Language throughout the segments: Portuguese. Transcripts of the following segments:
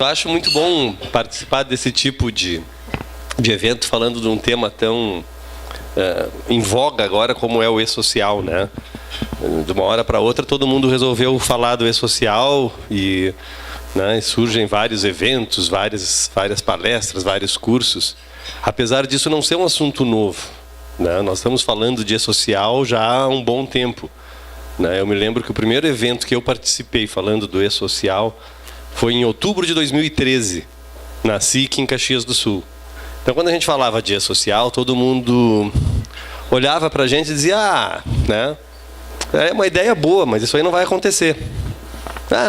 acho muito bom participar desse tipo de evento, falando de um tema tão em voga agora como é o e-social, né? De uma hora para outra todo mundo resolveu falar do e-social e, né, surgem vários eventos, várias palestras, vários cursos. Apesar disso não ser um assunto novo, né? Nós estamos falando de e-social já há um bom tempo, né? Eu me lembro que o primeiro evento que eu participei falando do e-social foi em outubro de 2013, na SIC, em Caxias do Sul. Então, quando a gente falava de e-social, todo mundo olhava para a gente e dizia, né, é uma ideia boa, mas isso aí não vai acontecer.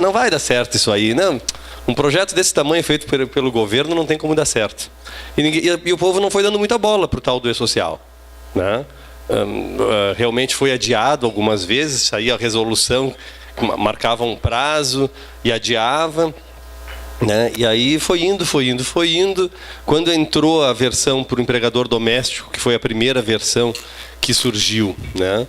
Não vai dar certo isso aí. Não, um projeto desse tamanho feito pelo governo não tem como dar certo. E o povo não foi dando muita bola para o tal do e-social, né? Realmente foi adiado algumas vezes, saía a resolução, marcava um prazo e adiava, né? E aí foi indo. Quando entrou a versão para o empregador doméstico, que foi a primeira versão que surgiu, né?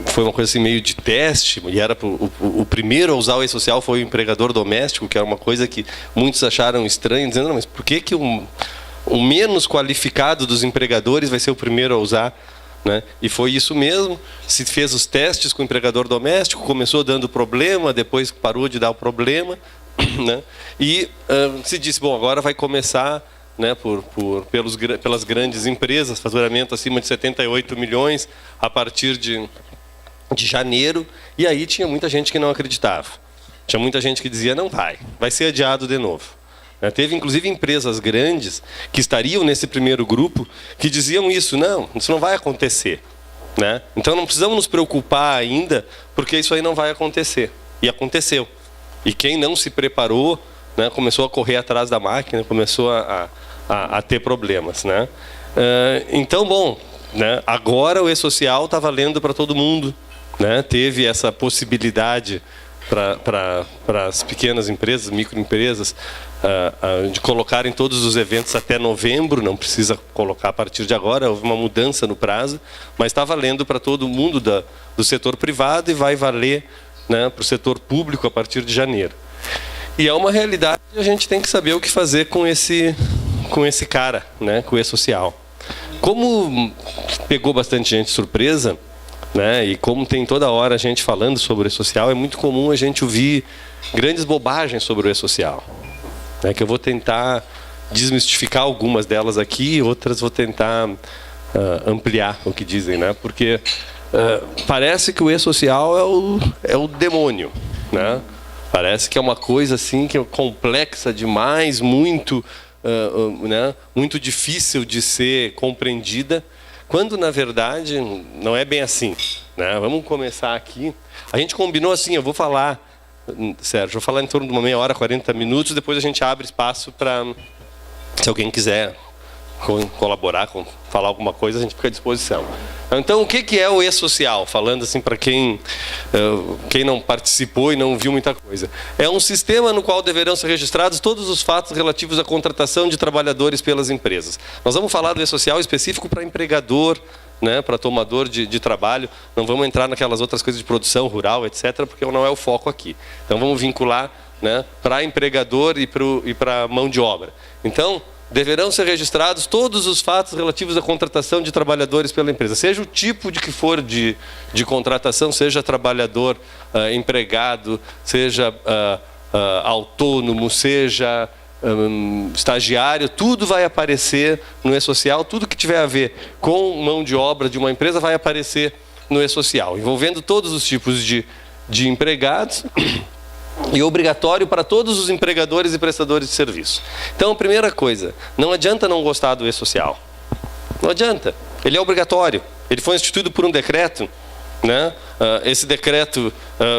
Foi uma coisa assim meio de teste, e era o primeiro a usar o e-social foi o empregador doméstico, que era uma coisa que muitos acharam estranha, dizendo, não, mas por que o menos qualificado dos empregadores vai ser o primeiro a usar, né? E foi isso mesmo. Se fez os testes com o empregador doméstico, começou dando problema, depois parou de dar o problema, né? E se disse, bom, agora vai começar, né, pelas grandes empresas, faturamento acima de 78 milhões a partir de janeiro. E aí tinha muita gente que não acreditava. Tinha muita gente que dizia, não vai ser adiado de novo. Teve, inclusive, empresas grandes que estariam nesse primeiro grupo que diziam isso, não, isso não vai acontecer, né? Então não precisamos nos preocupar ainda, porque isso aí não vai acontecer. E aconteceu. E quem não se preparou, né, começou a correr atrás da máquina, começou a ter problemas, né? Então, bom, né, agora o e-social está valendo para todo mundo, né? Teve essa possibilidade para as pequenas empresas, microempresas, de colocarem todos os eventos até novembro, não precisa colocar a partir de agora, houve uma mudança no prazo, mas está valendo para todo mundo do setor privado e vai valer, né, para o setor público a partir de janeiro. E é uma realidade e a gente tem que saber o que fazer com esse cara, né, com o e-social. Como pegou bastante gente de surpresa, né, e como tem toda hora a gente falando sobre o e-social, é muito comum a gente ouvir grandes bobagens sobre o e-social. Que eu vou tentar desmistificar algumas delas aqui, outras vou tentar ampliar o que dizem, né? Porque parece que o e-social é o demônio, né? Parece que é uma coisa assim que é complexa demais, muito, né, muito difícil de ser compreendida, quando na verdade não é bem assim, né? Vamos começar aqui. A gente combinou assim, eu vou falar, Sérgio, vou falar em torno de uma meia hora, 40 minutos, depois a gente abre espaço para, se alguém quiser colaborar, falar alguma coisa, a gente fica à disposição. Então, o que é o e-social? Falando assim para quem não participou e não viu muita coisa. É um sistema no qual deverão ser registrados todos os fatos relativos à contratação de trabalhadores pelas empresas. Nós vamos falar do e-social específico para empregador, né, para tomador de trabalho. Não vamos entrar naquelas outras coisas de produção rural, etc., porque não é o foco aqui. Então, vamos vincular, né, para empregador e para mão de obra. Então, deverão ser registrados todos os fatos relativos à contratação de trabalhadores pela empresa, seja o tipo de que for de contratação, seja trabalhador empregado, seja autônomo, seja estagiário, tudo vai aparecer no e-social, tudo que tiver a ver com mão de obra de uma empresa vai aparecer no e-social, envolvendo todos os tipos de empregados, e obrigatório para todos os empregadores e prestadores de serviço. Então, a primeira coisa, não adianta não gostar do e-social. Não adianta. Ele é obrigatório. Ele foi instituído por um decreto, né? Esse decreto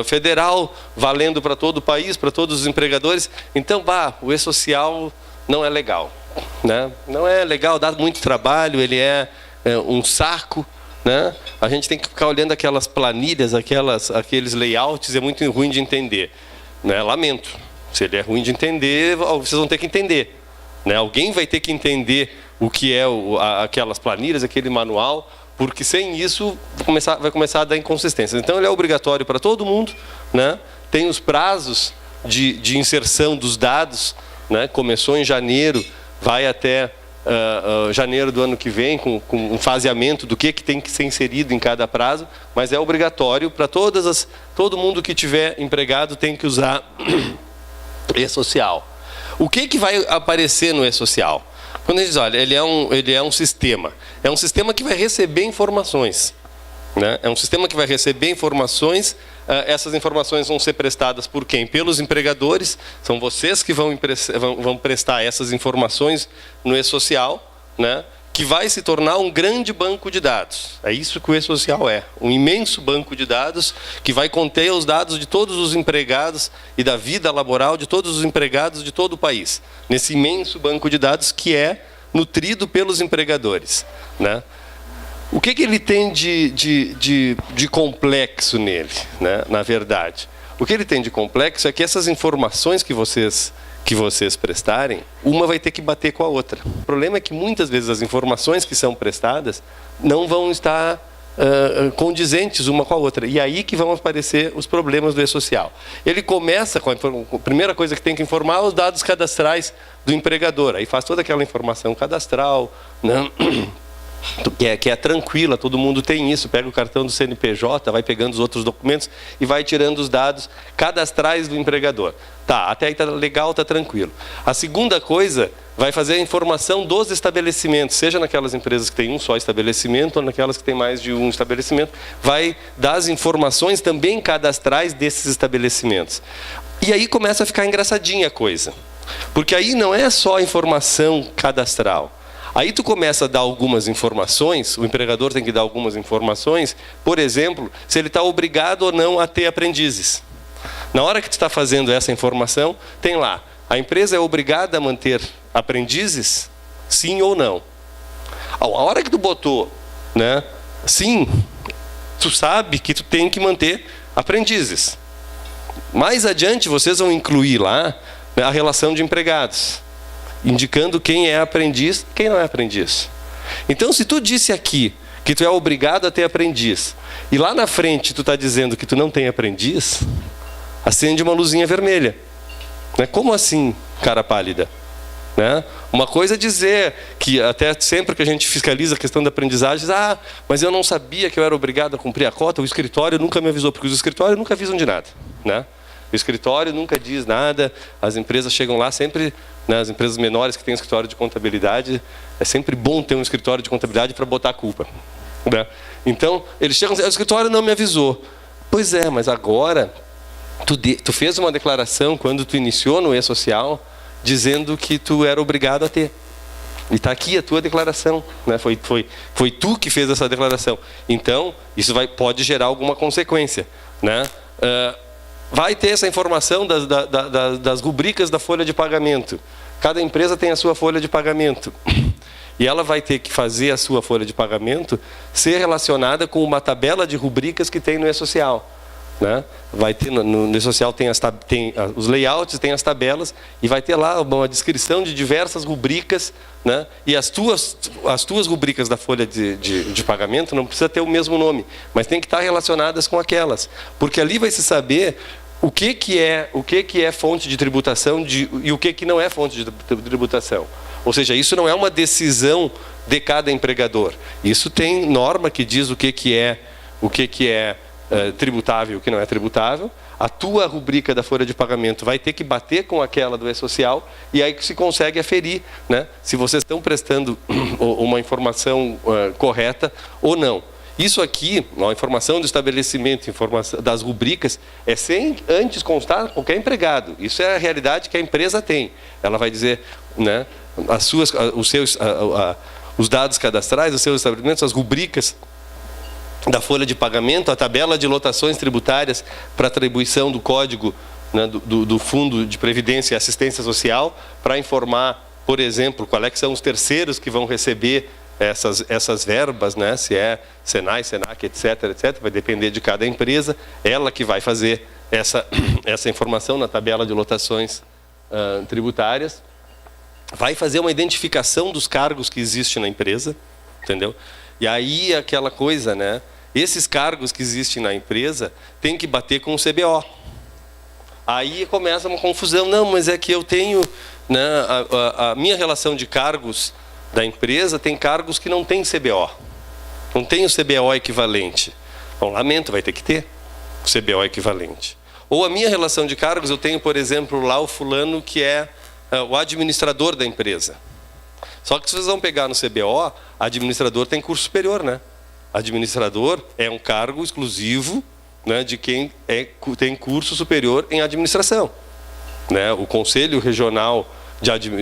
federal, valendo para todo o país, para todos os empregadores. Então, o e-social não é legal, né? Não é legal, dá muito trabalho, ele é um saco, né? A gente tem que ficar olhando aquelas planilhas, aqueles layouts, é muito ruim de entender. Né? Lamento. Se ele é ruim de entender, vocês vão ter que entender. Né? Alguém vai ter que entender o que é aquelas planilhas, aquele manual, porque sem isso vai começar a dar inconsistências. Então ele é obrigatório para todo mundo, né? Tem os prazos de inserção dos dados, né? Começou em janeiro, vai até janeiro do ano que vem, com um faseamento do que tem que ser inserido em cada prazo, mas é obrigatório para todo mundo que tiver empregado tem que usar e-social. O que vai aparecer no e-social? Quando a gente diz, olha, ele é um sistema que vai receber informações, né? É um sistema que vai receber informações. Essas informações vão ser prestadas por quem? Pelos empregadores. São vocês que vão prestar essas informações no e-social, né? Que vai se tornar um grande banco de dados. É isso que o e-social é. Um imenso banco de dados que vai conter os dados de todos os empregados e da vida laboral de todos os empregados de todo o país. Nesse imenso banco de dados que é nutrido pelos empregadores, né? O que ele tem de complexo nele, né? Na verdade? O que ele tem de complexo é que essas informações que vocês prestarem, uma vai ter que bater com a outra. O problema é que muitas vezes as informações que são prestadas não vão estar condizentes uma com a outra. E aí que vão aparecer os problemas do e-social. Ele começa com a primeira coisa que tem que informar os dados cadastrais do empregador. Aí faz toda aquela informação cadastral, né? Que é tranquila, todo mundo tem isso, pega o cartão do CNPJ, vai pegando os outros documentos e vai tirando os dados cadastrais do empregador. Tá, até aí tá legal, tá tranquilo. A segunda coisa, vai fazer a informação dos estabelecimentos, seja naquelas empresas que têm um só estabelecimento ou naquelas que têm mais de um estabelecimento, vai dar as informações também cadastrais desses estabelecimentos. E aí começa a ficar engraçadinha a coisa, porque aí não é só informação cadastral. Aí tu começa a dar algumas informações, o empregador tem que dar algumas informações, por exemplo, se ele está obrigado ou não a ter aprendizes. Na hora que tu está fazendo essa informação, tem lá, a empresa é obrigada a manter aprendizes? Sim ou não? A hora que tu botou, né, sim, tu sabe que tu tem que manter aprendizes. Mais adiante vocês vão incluir lá, né, a relação de empregados, indicando quem é aprendiz, quem não é aprendiz. Então, se tu disse aqui que tu é obrigado a ter aprendiz, e lá na frente tu está dizendo que tu não tem aprendiz, acende uma luzinha vermelha. Né? Como assim, cara pálida? Né? Uma coisa é dizer que até sempre que a gente fiscaliza a questão da aprendizagem, mas eu não sabia que eu era obrigado a cumprir a cota, o escritório nunca me avisou, porque os escritórios nunca avisam de nada, né? O escritório nunca diz nada, as empresas chegam lá sempre, né, as empresas menores que têm escritório de contabilidade, é sempre bom ter um escritório de contabilidade para botar a culpa, né? Então, eles chegam e dizem, o escritório não me avisou. Pois é, mas agora, tu fez uma declaração quando tu iniciou no e-social, dizendo que tu era obrigado a ter. E está aqui a tua declaração, né? Foi tu que fez essa declaração. Então, isso pode gerar alguma consequência, né? Vai ter essa informação das rubricas da folha de pagamento. Cada empresa tem a sua folha de pagamento. E ela vai ter que fazer a sua folha de pagamento ser relacionada com uma tabela de rubricas que tem no e-social. Né? Vai ter, no e-social tem os layouts, tem as tabelas, e vai ter lá uma descrição de diversas rubricas, né? E as tuas rubricas da folha de pagamento não precisa ter o mesmo nome, mas tem que estar relacionadas com aquelas. Porque ali vai se saber o que é fonte de tributação e o que não é fonte de tributação. Ou seja, isso não é uma decisão de cada empregador. Isso tem norma que diz o que é tributável e o que não é tributável. A tua rubrica da folha de pagamento vai ter que bater com aquela do e-social, e aí que se consegue aferir, né, se vocês estão prestando uma informação correta ou não. Isso aqui, a informação do estabelecimento, informação das rubricas, é sem antes constar qualquer empregado. Isso é a realidade que a empresa tem. Ela vai dizer, né, os dados cadastrais, os seus estabelecimentos, as rubricas da folha de pagamento, a tabela de lotações tributárias para atribuição do código, né, do Fundo de Previdência e Assistência Social, para informar, por exemplo, qual é que são os terceiros que vão receber essas verbas, né? Se é Senai, Senac, etc, vai depender de cada empresa. Ela que vai fazer essa informação na tabela de lotações tributárias. Vai fazer uma identificação dos cargos que existem na empresa, entendeu? E aí aquela coisa, né? Esses cargos que existem na empresa tem que bater com o CBO. Aí começa uma confusão. Não, mas é que eu tenho, né, a minha relação de cargos da empresa tem cargos que não tem CBO. Não tem o CBO equivalente. Bom, lamento, vai ter que ter o CBO equivalente. Ou a minha relação de cargos, eu tenho, por exemplo, lá o fulano que é o administrador da empresa. Só que se vocês vão pegar no CBO, administrador tem curso superior, né? Administrador é um cargo exclusivo, né, de quem tem curso superior em administração. Né? O Conselho Regional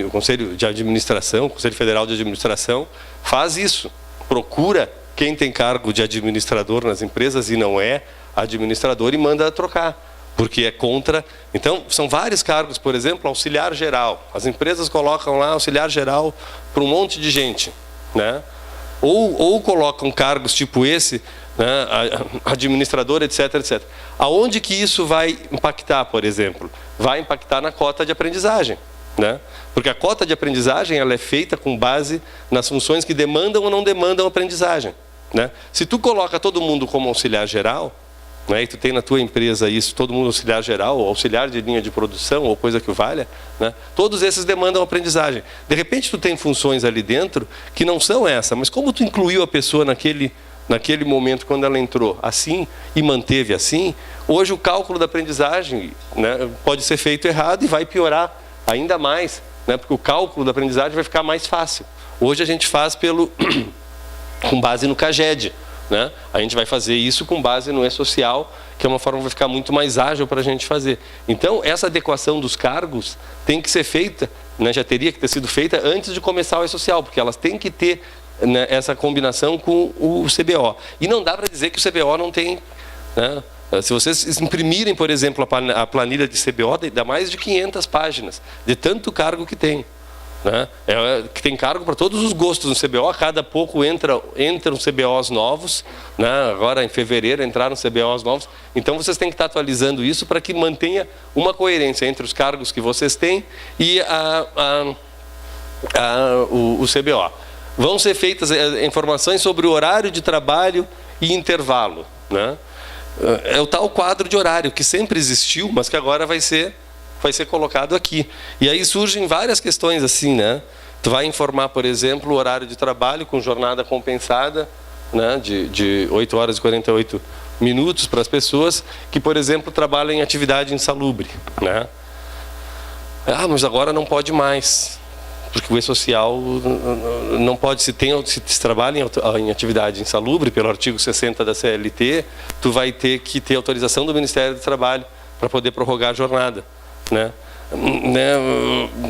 o Conselho de Administração, o Conselho Federal de Administração, faz isso. Procura quem tem cargo de administrador nas empresas e não é administrador e manda trocar. Porque é contra... Então, são vários cargos, por exemplo, auxiliar geral. As empresas colocam lá auxiliar geral para um monte de gente. Né? Ou colocam cargos tipo esse, né, administrador, etc, etc. Aonde que isso vai impactar, por exemplo? Vai impactar na cota de aprendizagem. Né? Porque a cota de aprendizagem ela é feita com base nas funções que demandam ou não demandam aprendizagem. Né? Se tu coloca todo mundo como auxiliar geral... Né, e tu tem na tua empresa isso, todo mundo auxiliar geral, ou auxiliar de linha de produção, ou coisa que valha, né, todos esses demandam aprendizagem. De repente tu tem funções ali dentro que não são essa, mas como tu incluiu a pessoa naquele momento quando ela entrou assim e manteve assim, hoje o cálculo da aprendizagem, né, pode ser feito errado e vai piorar ainda mais, né, porque o cálculo da aprendizagem vai ficar mais fácil. Hoje a gente faz com base no CAGED. Né? A gente vai fazer isso com base no E-Social, que é uma forma que vai ficar muito mais ágil para a gente fazer. Então, essa adequação dos cargos tem que ser feita, né, já teria que ter sido feita antes de começar o E-Social, porque elas têm que ter, né, essa combinação com o CBO. E não dá para dizer que o CBO não tem... Né? Se vocês imprimirem, por exemplo, a planilha de CBO, dá mais de 500 páginas, de tanto cargo que tem. Né? Que tem cargo para todos os gostos no CBO, a cada pouco entram CBOs novos, né? Agora em fevereiro entraram CBOs novos, então vocês têm que estar atualizando isso para que mantenha uma coerência entre os cargos que vocês têm e o CBO. Vão ser feitas informações sobre o horário de trabalho e intervalo. Né? É o tal quadro de horário que sempre existiu, mas que agora vai ser colocado aqui. E aí surgem várias questões assim, né? Tu vai informar, por exemplo, o horário de trabalho com jornada compensada, né, de 8 horas e 48 minutos para as pessoas que, por exemplo, trabalham em atividade insalubre. Né? Ah, mas agora não pode mais, porque o E-Social não pode, se trabalha em atividade insalubre, pelo artigo 60 da CLT, tu vai ter que ter autorização do Ministério do Trabalho para poder prorrogar a jornada. Né?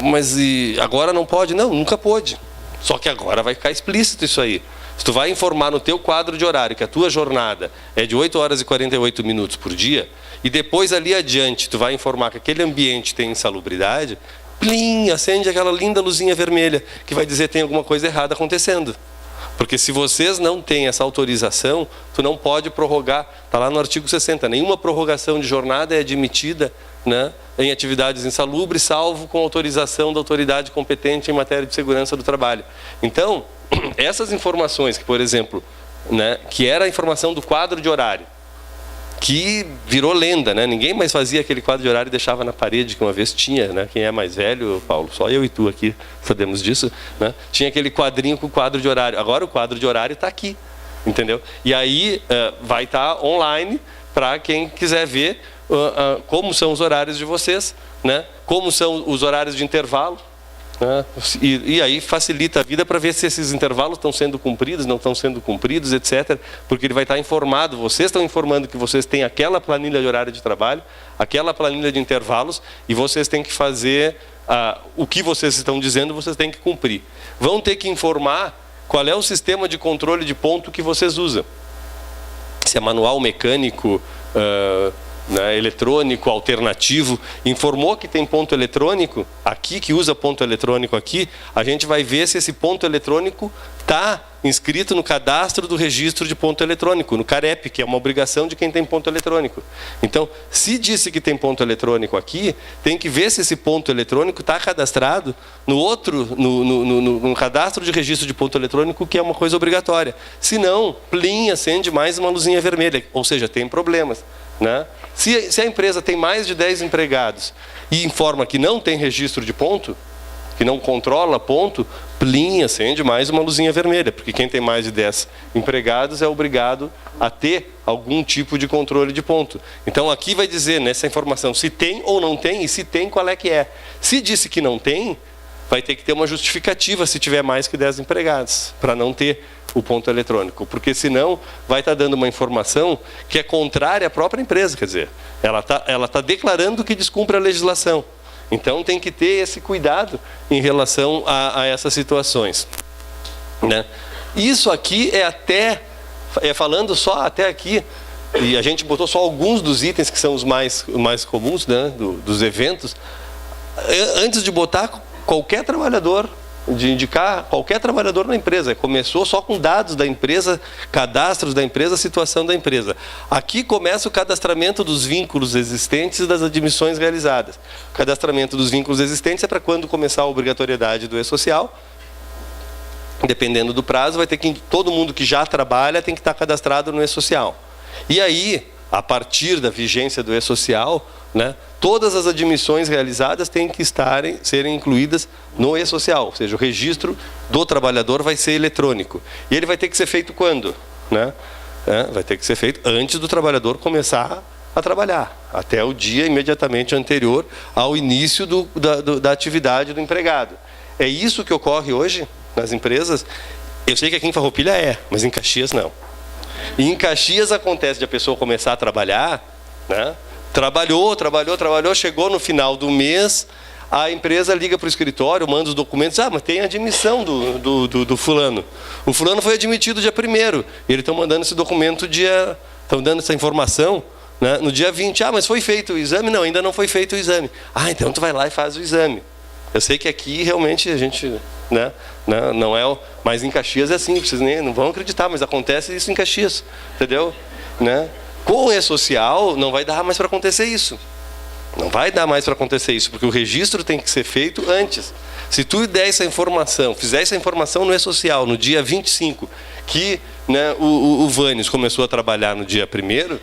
Mas agora não pode? Não, nunca pôde. Só que agora vai ficar explícito isso aí. Se tu vai informar no teu quadro de horário que a tua jornada é de 8 horas e 48 minutos por dia, e depois ali adiante tu vai informar que aquele ambiente tem insalubridade, plim, acende aquela linda luzinha vermelha que vai dizer que tem alguma coisa errada acontecendo. Porque se vocês não têm essa autorização, tu não pode prorrogar. Está lá no artigo 60. Nenhuma prorrogação de jornada é admitida, né, em atividades insalubres, salvo com autorização da autoridade competente em matéria de segurança do trabalho. Então, essas informações que, por exemplo, né, que era a informação do quadro de horário, que virou lenda, né? Ninguém mais fazia aquele quadro de horário e deixava na parede, que uma vez tinha, né? Quem é mais velho, Paulo, só eu e tu aqui sabemos disso, né? Tinha aquele quadrinho com o quadro de horário. Agora o quadro de horário está aqui, entendeu? E aí vai estar online para quem quiser ver como são os horários de vocês, né? Como são os horários de intervalo. Né? E aí facilita a vida para ver se esses intervalos estão sendo cumpridos, não estão sendo cumpridos, etc. Porque ele vai estar informado, vocês estão informando que vocês têm aquela planilha de horário de trabalho, aquela planilha de intervalos, e vocês têm que fazer o que vocês estão dizendo, vocês têm que cumprir. Vão ter que informar qual é o sistema de controle de ponto que vocês usam. Se é manual, mecânico, né, eletrônico, alternativo, informou que tem ponto eletrônico aqui, que usa ponto eletrônico aqui, a gente vai ver se esse ponto eletrônico está inscrito no cadastro do registro de ponto eletrônico, no CAREP, que é uma obrigação de quem tem ponto eletrônico. Então, se disse que tem ponto eletrônico aqui, tem que ver se esse ponto eletrônico está cadastrado no cadastro de registro de ponto eletrônico, que é uma coisa obrigatória. Se não, plim, acende mais uma luzinha vermelha, ou seja, tem problemas. né? Se a empresa tem mais de 10 empregados e informa que não tem registro de ponto, que não controla ponto, plim, acende mais uma luzinha vermelha, porque quem tem mais de 10 empregados é obrigado a ter algum tipo de controle de ponto. Então aqui vai dizer nessa informação se tem ou não tem, e se tem, qual é que é. Se disse que não tem, vai ter que ter uma justificativa se tiver mais que 10 empregados, para não ter o ponto eletrônico, porque senão vai estar dando uma informação que é contrária à própria empresa, quer dizer, ela tá declarando que descumpre a legislação. Então tem que ter esse cuidado em relação a essas situações, né? Isso aqui falando só até aqui, e a gente botou só alguns dos itens que são os mais comuns, né, dos eventos. Antes de botar qualquer trabalhador, de indicar qualquer trabalhador na empresa, começou só com dados da empresa, cadastros da empresa, situação da empresa. Aqui começa o cadastramento dos vínculos existentes e das admissões realizadas. O cadastramento dos vínculos existentes é para quando começar a obrigatoriedade do E-Social. Dependendo do prazo, vai ter que todo mundo que já trabalha tem que estar cadastrado no E-Social. E aí, a partir da vigência do E-Social, né, todas as admissões realizadas têm que serem incluídas no E-Social, ou seja, o registro do trabalhador vai ser eletrônico. E ele vai ter que ser feito quando? Né? Vai ter que ser feito antes do trabalhador começar a trabalhar, até o dia imediatamente anterior ao início da atividade do empregado. É isso que ocorre hoje nas empresas. Eu sei que aqui em Farroupilha mas em Caxias não. E em Caxias acontece de a pessoa começar a trabalhar, né? Trabalhou, chegou no final do mês, a empresa liga para o escritório, manda os documentos, mas tem admissão do fulano. O fulano foi admitido dia 1º, e eles estão mandando esse documento estão dando essa informação, né, no dia 20. Mas foi feito o exame? Não, ainda não foi feito o exame. Então tu vai lá e faz o exame. Eu sei que aqui realmente a gente, né, não é, mas em Caxias é assim, vocês não vão acreditar, mas acontece isso em Caxias, entendeu? Né? Com o E-Social não vai dar mais para acontecer isso. Não vai dar mais para acontecer isso, porque o registro tem que ser feito antes. Se tu der essa informação, fizer essa informação no E-Social, no dia 25, que, né, o Vânios começou a trabalhar no dia 1º,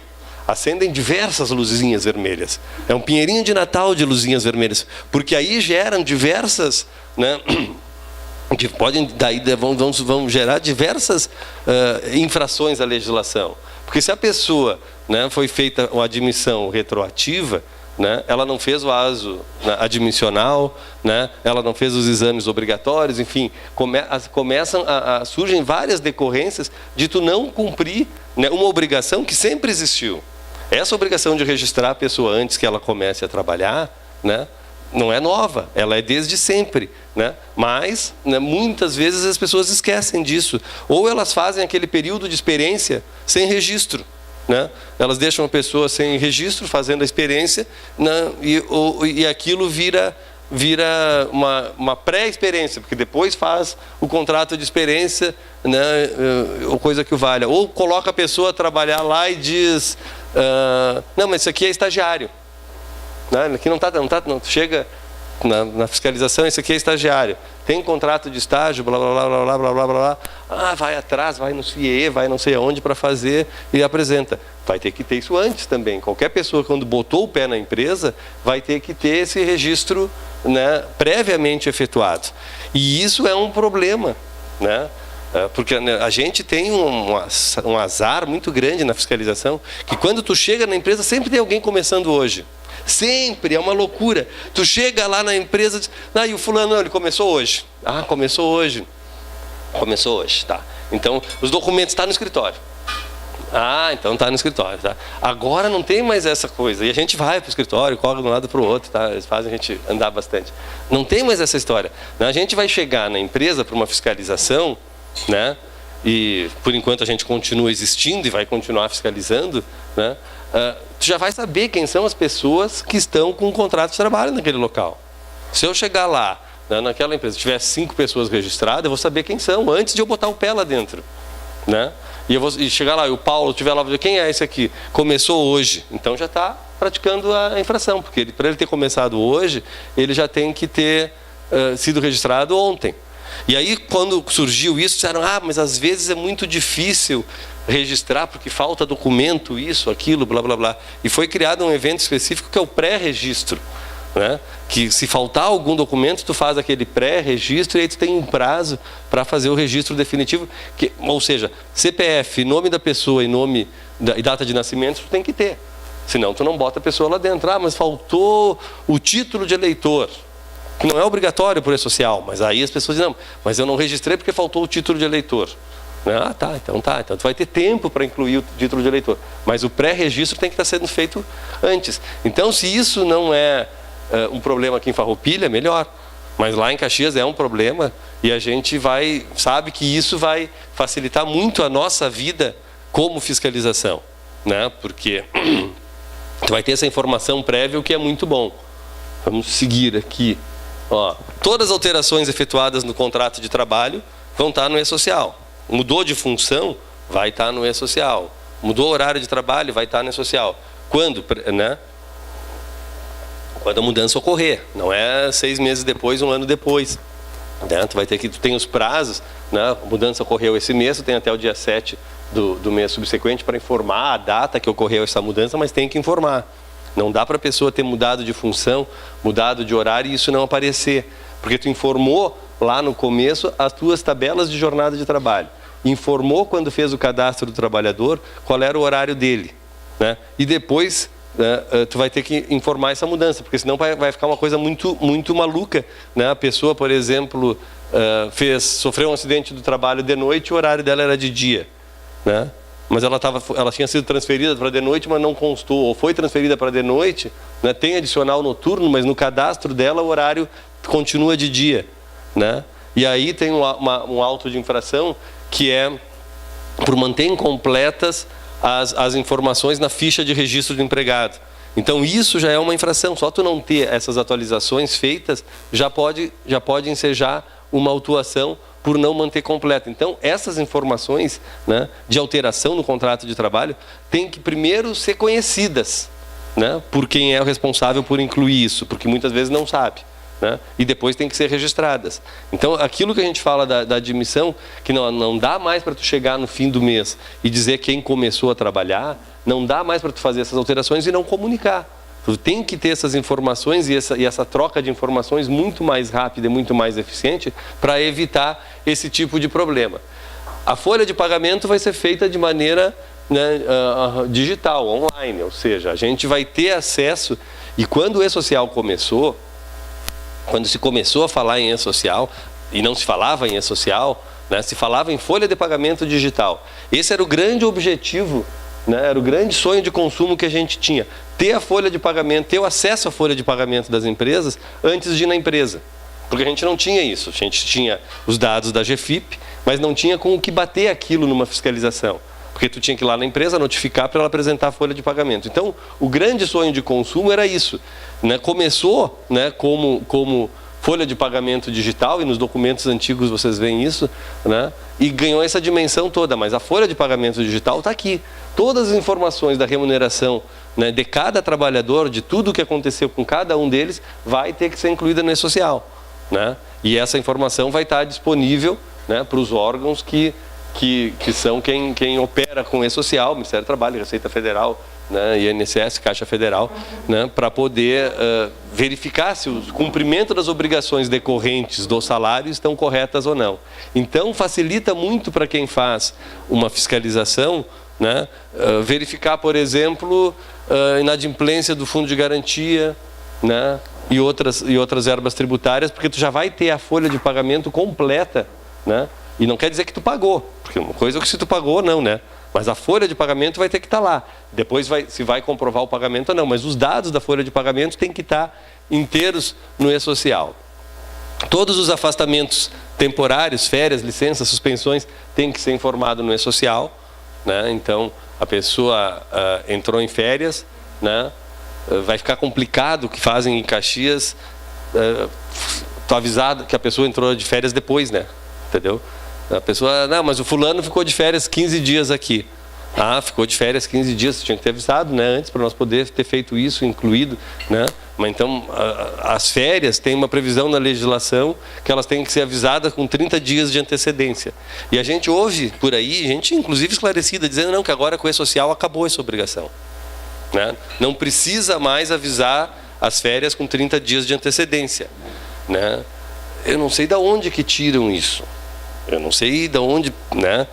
acendem diversas luzinhas vermelhas. É um pinheirinho de Natal de luzinhas vermelhas, porque aí geram diversas, né, vão gerar diversas infrações à legislação. Porque se a pessoa, né, foi feita uma admissão retroativa, né, ela não fez o ASO, né, admissional, né, ela não fez os exames obrigatórios, enfim, surgem várias decorrências de tu não cumprir, né, uma obrigação que sempre existiu. Essa obrigação de registrar a pessoa antes que ela comece a trabalhar, né, não é nova, ela é desde sempre, né? Mas, né, muitas vezes as pessoas esquecem disso, ou elas fazem aquele período de experiência sem registro, né? Elas deixam a pessoa sem registro, fazendo a experiência, né, e aquilo vira uma pré-experiência, porque depois faz o contrato de experiência, né, ou coisa que o valha. Ou coloca a pessoa a trabalhar lá e diz, não, mas isso aqui é estagiário. Aqui não chega na fiscalização, isso aqui é estagiário. Tem contrato de estágio, blá, blá, blá, blá, blá, blá, blá, blá. Vai atrás, vai no CIE, vai não sei aonde para fazer e apresenta. Vai ter que ter isso antes também. Qualquer pessoa, quando botou o pé na empresa, vai ter que ter esse registro, né, previamente efetuado. E isso é um problema, né? Porque a gente tem um azar muito grande na fiscalização, que quando tu chega na empresa, sempre tem alguém começando hoje. Sempre, é uma loucura. Tu chega lá na empresa e diz, e o fulano, não, ele começou hoje. Começou hoje. Começou hoje, tá. Então, os documentos estão no escritório. Então está no escritório, tá. Agora não tem mais essa coisa. E a gente vai para o escritório, corre de um lado para o outro, tá. Eles fazem a gente andar bastante. Não tem mais essa história. A gente vai chegar na empresa para uma fiscalização, né? E por enquanto a gente continua existindo e vai continuar fiscalizando, né? Tu já vai saber quem são as pessoas que estão com um contrato de trabalho naquele local. Se eu chegar lá, né, naquela empresa, tiver 5 pessoas registradas, eu vou saber quem são antes de eu botar o pé lá dentro, né? E chegar lá, e o Paulo estiver lá, quem é esse aqui? Começou hoje, então já está praticando a infração, porque para ele ter começado hoje, ele já tem que ter sido registrado ontem. E aí, quando surgiu isso, disseram, mas às vezes é muito difícil registrar, porque falta documento, isso, aquilo, blá, blá, blá. E foi criado um evento específico que é o pré-registro, né? Que se faltar algum documento, tu faz aquele pré-registro e aí tu tem um prazo para fazer o registro definitivo. Ou seja, CPF, nome da pessoa e data de nascimento, tu tem que ter. Senão tu não bota a pessoa lá dentro. Mas faltou o título de eleitor, que não é obrigatório por E-Social, mas aí as pessoas dizem, não, mas eu não registrei porque faltou o título de eleitor. Então tu vai ter tempo para incluir o título de eleitor. Mas o pré-registro tem que estar sendo feito antes. Então, se isso não é um problema aqui em Farroupilha, melhor. Mas lá em Caxias é um problema e a gente sabe que isso vai facilitar muito a nossa vida como fiscalização, né? Porque tu vai ter essa informação prévia, o que é muito bom. Vamos seguir aqui. Todas as alterações efetuadas no contrato de trabalho vão estar no E-Social. Mudou de função, vai estar no E-Social. Mudou o horário de trabalho, vai estar no E-Social. Quando, né? Quando a mudança ocorrer. Não é 6 meses depois, 1 ano depois. Né? Tu tem os prazos, né? A mudança ocorreu esse mês, tu tem até o dia 7 do mês subsequente para informar a data que ocorreu essa mudança, mas tem que informar. Não dá para a pessoa ter mudado de função, mudado de horário e isso não aparecer. Porque tu informou lá no começo as tuas tabelas de jornada de trabalho. Informou quando fez o cadastro do trabalhador qual era o horário dele. Né? E depois tu vai ter que informar essa mudança, porque senão vai ficar uma coisa muito, muito maluca. Né? A pessoa, por exemplo, sofreu um acidente do trabalho de noite e o horário dela era de dia. Né? Mas ela tinha sido transferida para de noite, mas não constou, ou foi transferida para de noite, né? Tem adicional noturno, mas no cadastro dela o horário continua de dia. Né? E aí tem um auto de infração que é por manter incompletas as informações na ficha de registro do empregado. Então isso já é uma infração, só tu não ter essas atualizações feitas já pode ensejar uma autuação por não manter completa. Então essas informações, né, de alteração no contrato de trabalho têm que primeiro ser conhecidas, né, por quem é o responsável por incluir isso, porque muitas vezes não sabe. Né? E depois tem que ser registradas. Então aquilo que a gente fala da admissão, que não dá mais para tu chegar no fim do mês e dizer quem começou a trabalhar, não dá mais para tu fazer essas alterações e não comunicar. Tu tem que ter essas informações e essa troca de informações muito mais rápida e muito mais eficiente para evitar esse tipo de problema. A folha de pagamento vai ser feita de maneira, né, digital, online, ou seja, a gente vai ter acesso. E quando o E-Social começou, quando se começou a falar em E-Social, e não se falava em E-Social, né, se falava em folha de pagamento digital. Esse era o grande objetivo, né, era o grande sonho de consumo que a gente tinha. Ter a folha de pagamento, ter o acesso à folha de pagamento das empresas antes de ir na empresa. Porque a gente não tinha isso. A gente tinha os dados da GFIP, mas não tinha com o que bater aquilo numa fiscalização. Porque tu tinha que ir lá na empresa notificar para ela apresentar a folha de pagamento. Então, o grande sonho de consumo era isso. Né? Começou, né, como folha de pagamento digital, e nos documentos antigos vocês veem isso, né? E ganhou essa dimensão toda, mas a folha de pagamento digital está aqui. Todas as informações da remuneração, né, de cada trabalhador, de tudo o que aconteceu com cada um deles, vai ter que ser incluída no E-Social. Né? E essa informação vai estar disponível, né, para os órgãos que são quem opera com o E-Social, Ministério do Trabalho, Receita Federal, né, INSS, Caixa Federal, né, para poder verificar se o cumprimento das obrigações decorrentes do salário estão corretas ou não. Então, facilita muito para quem faz uma fiscalização, né, verificar, por exemplo, inadimplência do fundo de garantia, né, e outras verbas tributárias, porque tu já vai ter a folha de pagamento completa, né? E não quer dizer que tu pagou, porque uma coisa é que se tu pagou, não, né? Mas a folha de pagamento vai ter que estar lá. Depois se vai comprovar o pagamento ou não, mas os dados da folha de pagamento têm que estar inteiros no E-Social. Todos os afastamentos temporários, férias, licenças, suspensões, têm que ser informado no E-Social, né? Então, a pessoa entrou em férias, né? Vai ficar complicado o que fazem em Caxias. Tô avisado que a pessoa entrou de férias depois, né? Entendeu? A pessoa, não, mas o fulano ficou de férias 15 dias aqui. Ah, ficou de férias 15 dias, tinha que ter avisado, né, antes, para nós poder ter feito isso, incluído, né, Mas então, as férias têm uma previsão na legislação que elas têm que ser avisadas com 30 dias de antecedência. E a gente ouve por aí, gente inclusive esclarecida, dizendo não, que agora com o E-Social acabou essa obrigação. Né? Não precisa mais avisar as férias com 30 dias de antecedência. Né? Eu não sei de onde que tiram isso. Eu não sei de onde, né?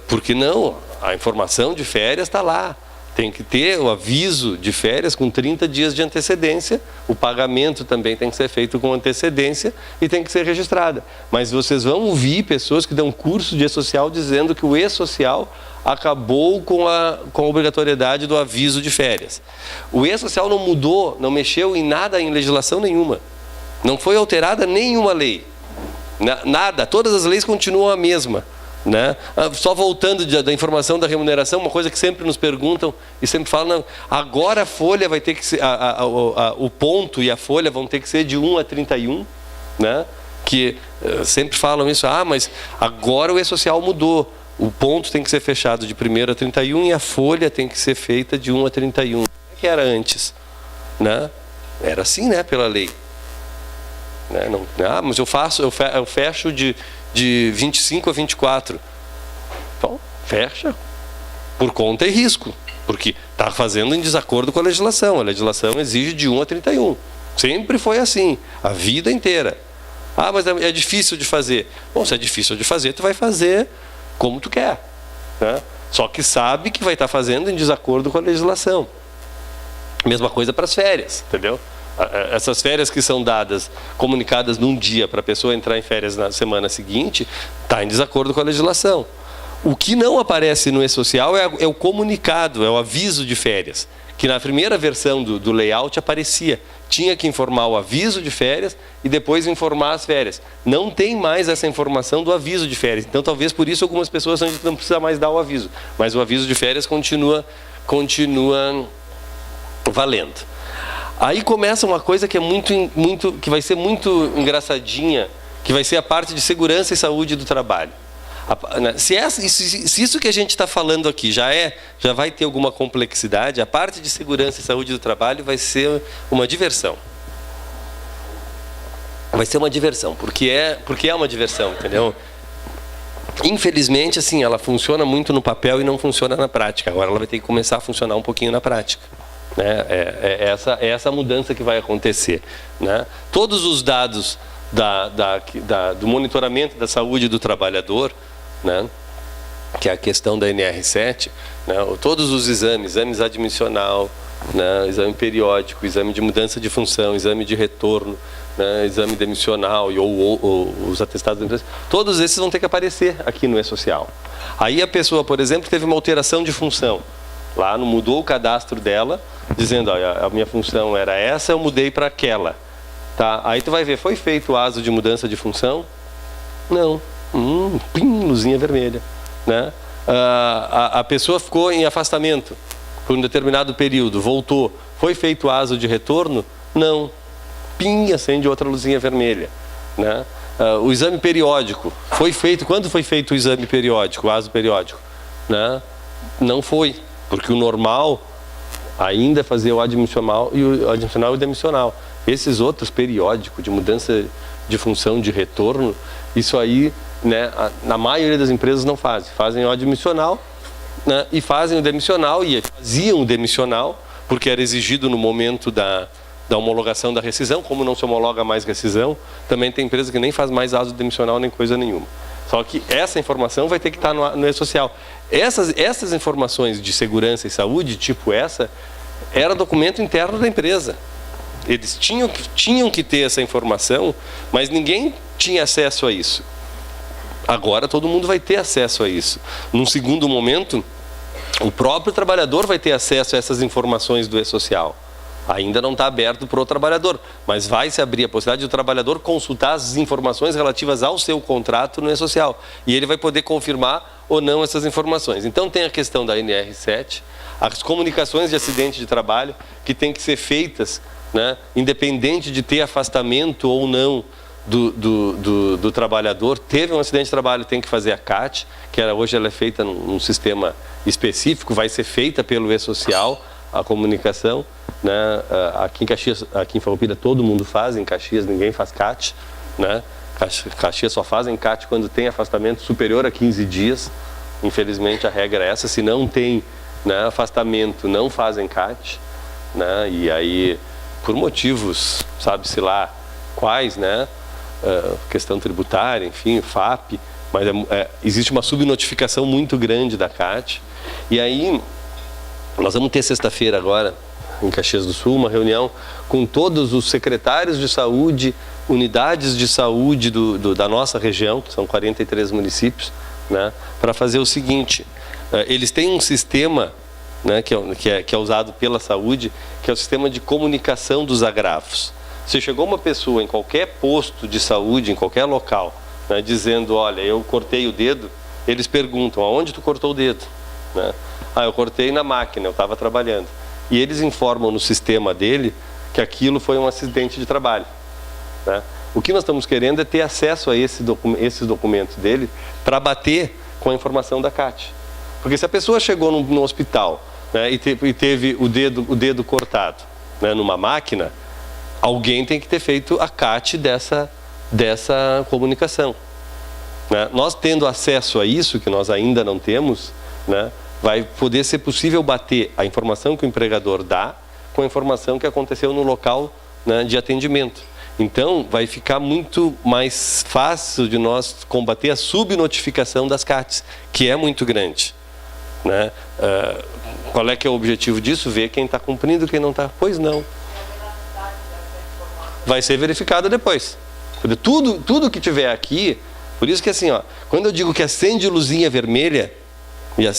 Porque não, a informação de férias está lá. Tem que ter o aviso de férias com 30 dias de antecedência, o pagamento também tem que ser feito com antecedência e tem que ser registrada. Mas vocês vão ouvir pessoas que dão curso de E-Social dizendo que o E-Social acabou com a obrigatoriedade do aviso de férias. O E-Social não mudou, não mexeu em nada, em legislação nenhuma. Não foi alterada nenhuma lei. Nada, todas as leis continuam a mesma. Né? Só voltando da informação da remuneração, uma coisa que sempre nos perguntam e sempre falam, não, agora a folha vai ter que ser, o ponto e a folha vão ter que ser de 1 a 31, né? Que sempre falam isso, mas agora o E-Social mudou, o ponto tem que ser fechado de 1º a 31 e a folha tem que ser feita de 1 a 31. Como é que era antes? Né? Era assim, né, pela lei. Né? Não, mas eu fecho de 25 a 24. Então, fecha por conta e risco, porque está fazendo em desacordo com a legislação. A legislação exige de 1 a 31. Sempre foi assim, a vida inteira. Mas é difícil de fazer. Bom, se é difícil de fazer, tu vai fazer como tu quer. Né? Só que sabe que vai estar fazendo em desacordo com a legislação. Mesma coisa para as férias, entendeu? Essas férias que são dadas, comunicadas num dia para a pessoa entrar em férias na semana seguinte, está em desacordo com a legislação. O que não aparece no E-Social é o comunicado, é o aviso de férias, que na primeira versão do layout aparecia. Tinha que informar o aviso de férias e depois informar as férias. Não tem mais essa informação do aviso de férias. Então, talvez por isso algumas pessoas não precisam mais dar o aviso. Mas o aviso de férias continua valendo. Aí começa uma coisa que é que vai ser muito engraçadinha, que vai ser a parte de segurança e saúde do trabalho. Se isso que a gente está falando aqui já vai ter alguma complexidade, a parte de segurança e saúde do trabalho vai ser uma diversão. Vai ser uma diversão, porque é uma diversão, entendeu? Infelizmente, assim, ela funciona muito no papel e não funciona na prática. Agora ela vai ter que começar a funcionar um pouquinho na prática. Né? É essa mudança que vai acontecer. Né? Todos os dados do monitoramento da saúde do trabalhador, né? Que é a questão da NR7, né? Todos os exames admissional, né? Exame periódico, exame de mudança de função, exame de retorno, né? Exame demissional ou os atestados da empresa, todos esses vão ter que aparecer aqui no E-Social. Aí a pessoa, por exemplo, teve uma alteração de função. Lá não mudou o cadastro dela, dizendo, a minha função era essa, eu mudei para aquela. Tá? Aí tu vai ver, foi feito o ASO de mudança de função? Não. Luzinha vermelha. Né? A pessoa ficou em afastamento por um determinado período, voltou. Foi feito o ASO de retorno? Não. Acende outra luzinha vermelha. Né? O exame periódico, foi feito, quando foi feito o exame periódico, o ASO periódico? Né? Não foi. Porque o normal ainda é fazer o admissional e o demissional. Esses outros periódicos de mudança de função, de retorno, isso aí, né, na maioria das empresas não fazem. Fazem o admissional, né, e fazem o demissional, e faziam o demissional, porque era exigido no momento da homologação da rescisão. Como não se homologa mais rescisão, também tem empresa que nem faz mais ASO demissional nem coisa nenhuma. Só que essa informação vai ter que estar no E-Social. Essas informações de segurança e saúde, tipo essa, era documento interno da empresa. Eles tinham que ter essa informação, mas ninguém tinha acesso a isso. Agora todo mundo vai ter acesso a isso. Num segundo momento, o próprio trabalhador vai ter acesso a essas informações do E-Social. Ainda não está aberto para o trabalhador, mas vai se abrir a possibilidade do trabalhador consultar as informações relativas ao seu contrato no E-Social. E ele vai poder confirmar ou não essas informações. Então tem a questão da NR7, as comunicações de acidente de trabalho, que tem que ser feitas, né, independente de ter afastamento ou não do trabalhador. Teve um acidente de trabalho, tem que fazer a CAT, que hoje ela é feita num sistema específico, vai ser feita pelo E-Social, a comunicação, né? Aqui em Caxias, aqui em Farroupilha todo mundo faz, em Caxias ninguém faz CAT, né? Caxias só fazem CAT quando tem afastamento superior a 15 dias. Infelizmente a regra é essa, se não tem, né, afastamento, não fazem CAT, né? E aí, por motivos, sabe-se lá quais, né? Questão tributária, enfim, FAP, mas existe uma subnotificação muito grande da CAT. E aí, nós vamos ter sexta-feira agora, em Caxias do Sul, uma reunião com todos os secretários de saúde, unidades de saúde da nossa região, que são 43 municípios, né, para fazer o seguinte: eles têm um sistema, né, que é usado pela saúde, que é o sistema de comunicação dos agravos. Se chegou uma pessoa em qualquer posto de saúde, em qualquer local, né, dizendo, olha, eu cortei o dedo, eles perguntam, aonde tu cortou o dedo? Né? Eu cortei na máquina, eu estava trabalhando. E eles informam no sistema dele que aquilo foi um acidente de trabalho. Né? O que nós estamos querendo é ter acesso a esses documentos dele para bater com a informação da CAT. Porque se a pessoa chegou no hospital, né, e teve o dedo cortado, né, numa máquina, alguém tem que ter feito a CAT dessa comunicação. Né? Nós tendo acesso a isso, que nós ainda não temos, né, vai poder ser possível bater a informação que o empregador dá com a informação que aconteceu no local, né, de atendimento. Então, vai ficar muito mais fácil de nós combater a subnotificação das CATs, que é muito grande. Né? Qual é que é o objetivo disso? Ver quem está cumprindo e quem não está. Pois não. Vai ser verificada depois. Tudo que tiver aqui, por isso que assim, ó, quando eu digo que acende luzinha vermelha, já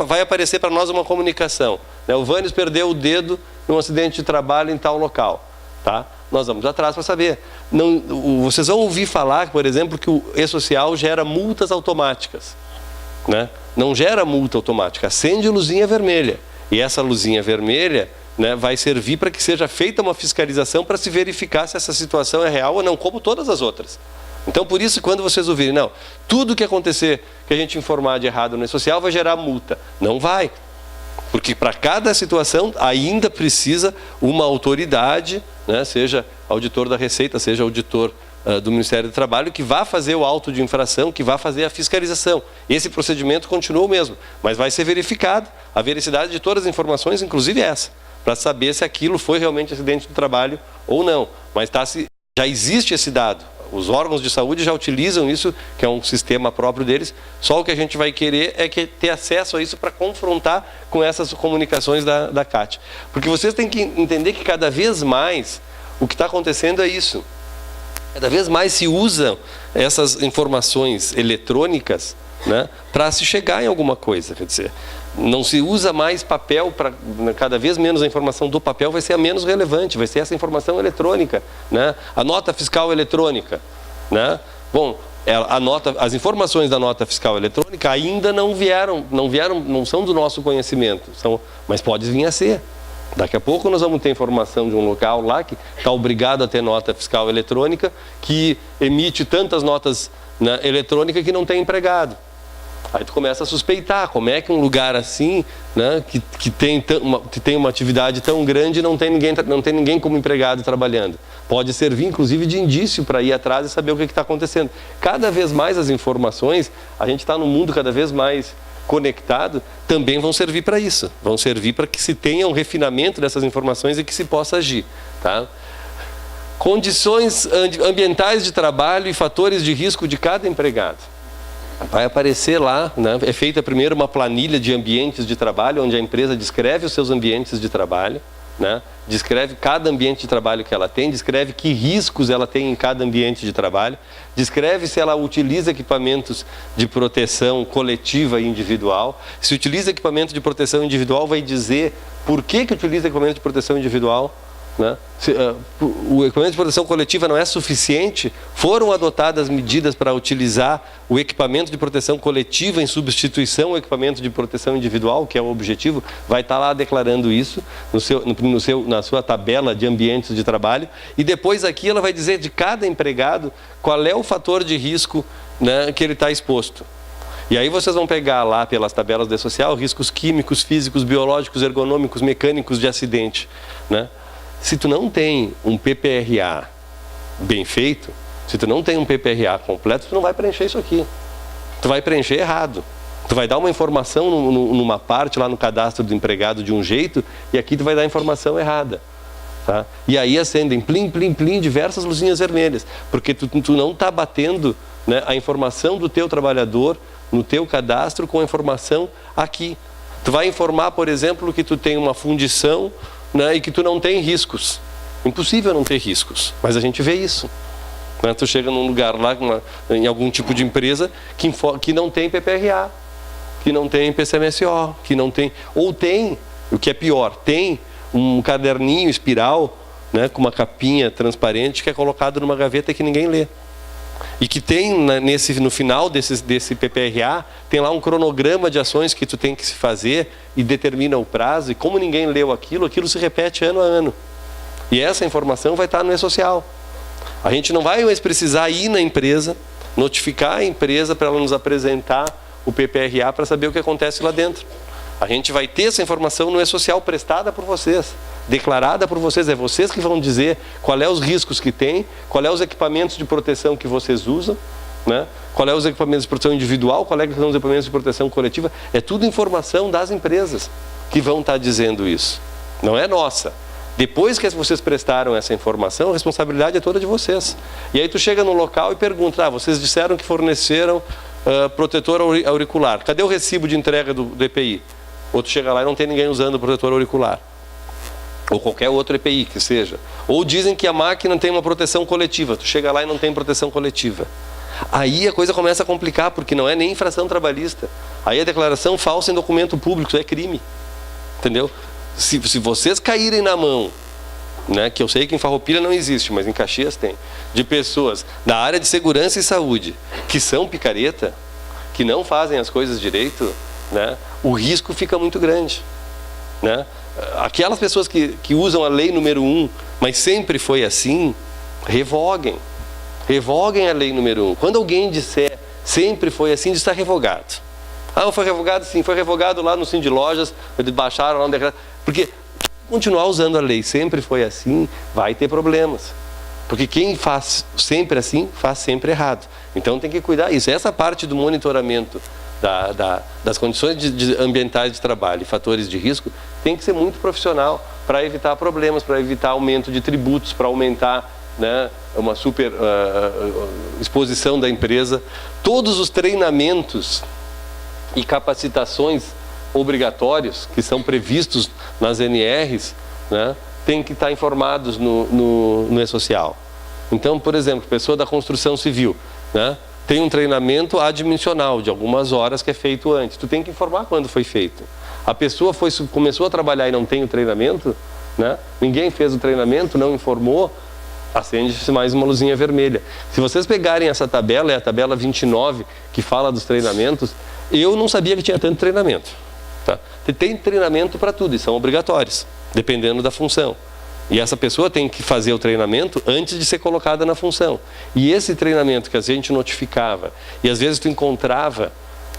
vai aparecer para nós uma comunicação. Né? O Vânios perdeu o dedo num acidente de trabalho em tal local. Tá? Nós vamos atrás para saber. Vocês vão ouvir falar, por exemplo, que o E-Social gera multas automáticas. Né? Não gera multa automática, acende luzinha vermelha. E essa luzinha vermelha, né, vai servir para que seja feita uma fiscalização para se verificar se essa situação é real ou não, como todas as outras. Então, por isso, quando vocês ouvirem, não, tudo que acontecer, que a gente informar de errado no E-Social vai gerar multa. Não vai. Porque para cada situação ainda precisa uma autoridade, né, seja auditor da Receita, seja auditor do Ministério do Trabalho, que vá fazer o auto de infração, que vá fazer a fiscalização. Esse procedimento continua o mesmo, mas vai ser verificado a veracidade de todas as informações, inclusive essa, para saber se aquilo foi realmente acidente do trabalho ou não. Mas já existe esse dado. Os órgãos de saúde já utilizam isso, que é um sistema próprio deles. Só o que a gente vai querer é ter acesso a isso para confrontar com essas comunicações da CAT. Porque vocês têm que entender que cada vez mais o que está acontecendo é isso. Cada vez mais se usam essas informações eletrônicas, né, para se chegar em alguma coisa. Quer dizer, não se usa mais papel, cada vez menos a informação do papel vai ser a menos relevante, vai ser essa informação eletrônica, né? A nota fiscal eletrônica, né? Bom, as informações da nota fiscal eletrônica ainda não são do nosso conhecimento, mas pode vir a ser. Daqui a pouco nós vamos ter informação de um local lá que está obrigado a ter nota fiscal eletrônica, que emite tantas notas, né, eletrônicas que não tem empregado. Aí tu começa a suspeitar, como é que um lugar assim, né, que tem uma atividade tão grande, não tem ninguém como empregado trabalhando. Pode servir, inclusive, de indício para ir atrás e saber o que está acontecendo. Cada vez mais as informações, a gente está num mundo cada vez mais conectado, também vão servir para isso. Vão servir para que se tenha um refinamento dessas informações e que se possa agir. Tá? Condições ambientais de trabalho e fatores de risco de cada empregado. Vai aparecer lá, né? É feita primeiro uma planilha de ambientes de trabalho, onde a empresa descreve os seus ambientes de trabalho, né? Descreve cada ambiente de trabalho que ela tem, descreve que riscos ela tem em cada ambiente de trabalho, descreve se ela utiliza equipamentos de proteção coletiva e individual. Se utiliza equipamento de proteção individual, vai dizer por que utiliza equipamento de proteção individual. Né? O equipamento de proteção coletiva não é suficiente, foram adotadas medidas para utilizar o equipamento de proteção coletiva em substituição ao equipamento de proteção individual, que é o objetivo, vai estar lá declarando isso na sua tabela de ambientes de trabalho, e depois aqui ela vai dizer de cada empregado qual é o fator de risco, né, que ele está exposto. E aí vocês vão pegar lá pelas tabelas do E-Social riscos químicos, físicos, biológicos, ergonômicos, mecânicos de acidente, né? Se tu não tem um PPRA bem feito, se tu não tem um PPRA completo, tu não vai preencher isso aqui. Tu vai preencher errado. Tu vai dar uma informação numa parte lá no cadastro do empregado de um jeito e aqui tu vai dar a informação errada. Tá? E aí acendem plim, plim, plim, diversas luzinhas vermelhas, porque tu não está batendo, né, a informação do teu trabalhador no teu cadastro com a informação aqui. Tu vai informar, por exemplo, que tu tem uma fundição, né, e que tu não tem riscos. Impossível não ter riscos, mas a gente vê isso. Né? Tu chega num lugar lá, em algum tipo de empresa, que não tem PPRA, que não tem PCMSO, que não tem, ou tem, o que é pior, tem um caderninho espiral, né, com uma capinha transparente que é colocado numa gaveta que ninguém lê. E que tem no final desse PPRA, tem lá um cronograma de ações que tu tem que se fazer e determina o prazo, e como ninguém leu aquilo se repete ano a ano. E essa informação vai estar no E-Social. A gente não vai mais precisar ir na empresa, notificar a empresa para ela nos apresentar o PPRA para saber o que acontece lá dentro. A gente vai ter essa informação no E-Social prestada por vocês, declarada por vocês. É vocês que vão dizer qual é os riscos que tem, qual é os equipamentos de proteção que vocês usam, né? Qual é os equipamentos de proteção individual, qual é que são os equipamentos de proteção coletiva. É tudo informação das empresas que vão estar dizendo isso. Não é nossa. Depois que vocês prestaram essa informação, a responsabilidade é toda de vocês. E aí tu chega no local e pergunta, vocês disseram que forneceram protetor auricular. Cadê o recibo de entrega do EPI? Ou tu chega lá e não tem ninguém usando o protetor auricular. Ou qualquer outro EPI que seja. Ou dizem que a máquina tem uma proteção coletiva. Tu chega lá e não tem proteção coletiva. Aí a coisa começa a complicar, porque não é nem infração trabalhista. Aí a declaração falsa em documento público, isso é crime. Entendeu? Se vocês caírem na mão, né, que eu sei que em Farroupilha não existe, mas em Caxias tem, de pessoas da área de segurança e saúde que são picareta, que não fazem as coisas direito, né, o risco fica muito grande. Né? Aquelas pessoas que usam a lei número 1, mas sempre foi assim, revoguem. Revoguem a lei número 1. Quando alguém disser sempre foi assim, está revogado. Ah, foi revogado sim, foi revogado lá no Cindy Lojas, baixaram lá no decreto. Porque continuar usando a lei sempre foi assim, vai ter problemas. Porque quem faz sempre assim, faz sempre errado. Então tem que cuidar disso. Essa parte do monitoramento das condições ambientais de trabalho e fatores de risco tem que ser muito profissional para evitar problemas, para evitar aumento de tributos, para aumentar, né, uma super exposição da empresa. Todos os treinamentos e capacitações obrigatórios que são previstos nas NRs, né, têm que estar informados no E-Social. Então, por exemplo, pessoa da construção civil, né, tem um treinamento admissional de algumas horas que é feito antes. Tu tem que informar quando foi feito. A pessoa começou a trabalhar e não tem o treinamento, né, ninguém fez o treinamento, não informou, acende-se mais uma luzinha vermelha. Se vocês pegarem essa tabela, é a tabela 29, que fala dos treinamentos, eu não sabia que tinha tanto treinamento. Tá? Tem treinamento para tudo e são obrigatórios, dependendo da função. E essa pessoa tem que fazer o treinamento antes de ser colocada na função. E esse treinamento que a gente notificava, e às vezes tu encontrava,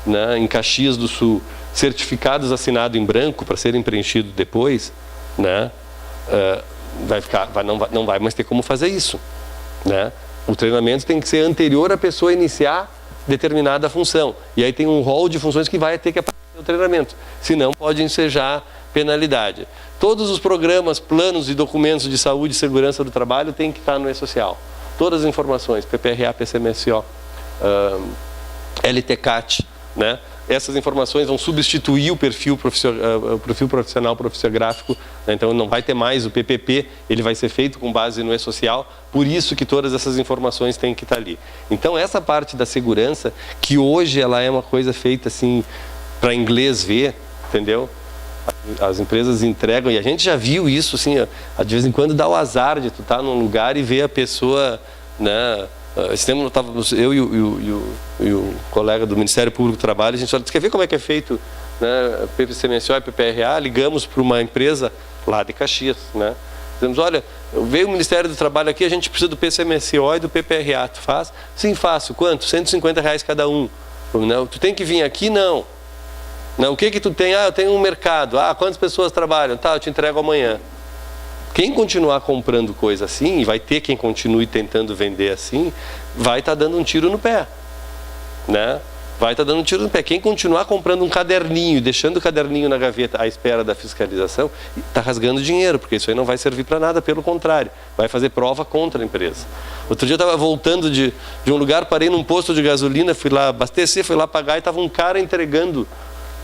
né, em Caxias do Sul, certificados assinados em branco para serem preenchidos depois, né, não vai mais ter como fazer isso. Né? O treinamento tem que ser anterior à pessoa iniciar determinada função. E aí tem um rol de funções que vai ter que aparecer no treinamento. Senão pode ensejar penalidade. Todos os programas, planos e documentos de saúde e segurança do trabalho têm que estar no E-Social. Todas as informações, PPRA, PCMSO, LTCAT, né? Essas informações vão substituir o perfil profissional profissiográfico, né? Então não vai ter mais o PPP, ele vai ser feito com base no E-Social, por isso que todas essas informações têm que estar ali. Então essa parte da segurança, que hoje ela é uma coisa feita assim, para inglês ver, entendeu? As empresas entregam, e a gente já viu isso, assim, de vez em quando dá o azar de tu estar num lugar e ver a pessoa, né? Esse tempo eu e o colega do Ministério Público do Trabalho, a gente quer ver como é que é feito, né, PPCMSO e PPRA, ligamos para uma empresa lá de Caxias, né? Dizemos, olha, veio o Ministério do Trabalho aqui, a gente precisa do PCMSO e do PPRA, tu faz? Sim, faço. Quanto? R$150 cada um. Não, tu tem que vir aqui? Não. Não, o que que tu tem? Ah, eu tenho um mercado. Ah, quantas pessoas trabalham? Tá, eu te entrego amanhã. Quem continuar comprando coisa assim, e vai ter quem continue tentando vender assim, vai estar dando um tiro no pé, né? Vai estar dando um tiro no pé. Quem continuar comprando um caderninho, deixando o caderninho na gaveta à espera da fiscalização, está rasgando dinheiro, porque isso aí não vai servir para nada, pelo contrário, vai fazer prova contra a empresa. Outro dia eu estava voltando de um lugar, parei num posto de gasolina, fui lá abastecer, fui lá pagar e estava um cara entregando,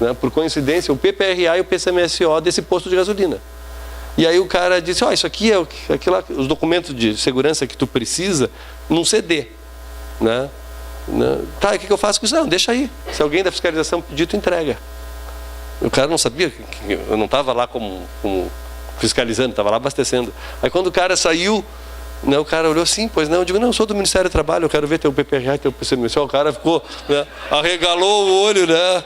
né, por coincidência, o PPRA e o PCMSO desse posto de gasolina. E aí o cara disse, ó, isso aqui é os documentos de segurança que tu precisa num CD, né? Tá, e o que eu faço com isso? Não, deixa aí. Se alguém da fiscalização pedir, tu entrega. O cara não sabia, eu não estava lá como fiscalizando, estava lá abastecendo. Aí quando o cara saiu, né, o cara olhou assim, pois não, eu digo, não, eu sou do Ministério do Trabalho, eu quero ver teu PPRA e teu PCMSO. O cara ficou, né, arregalou o olho, né?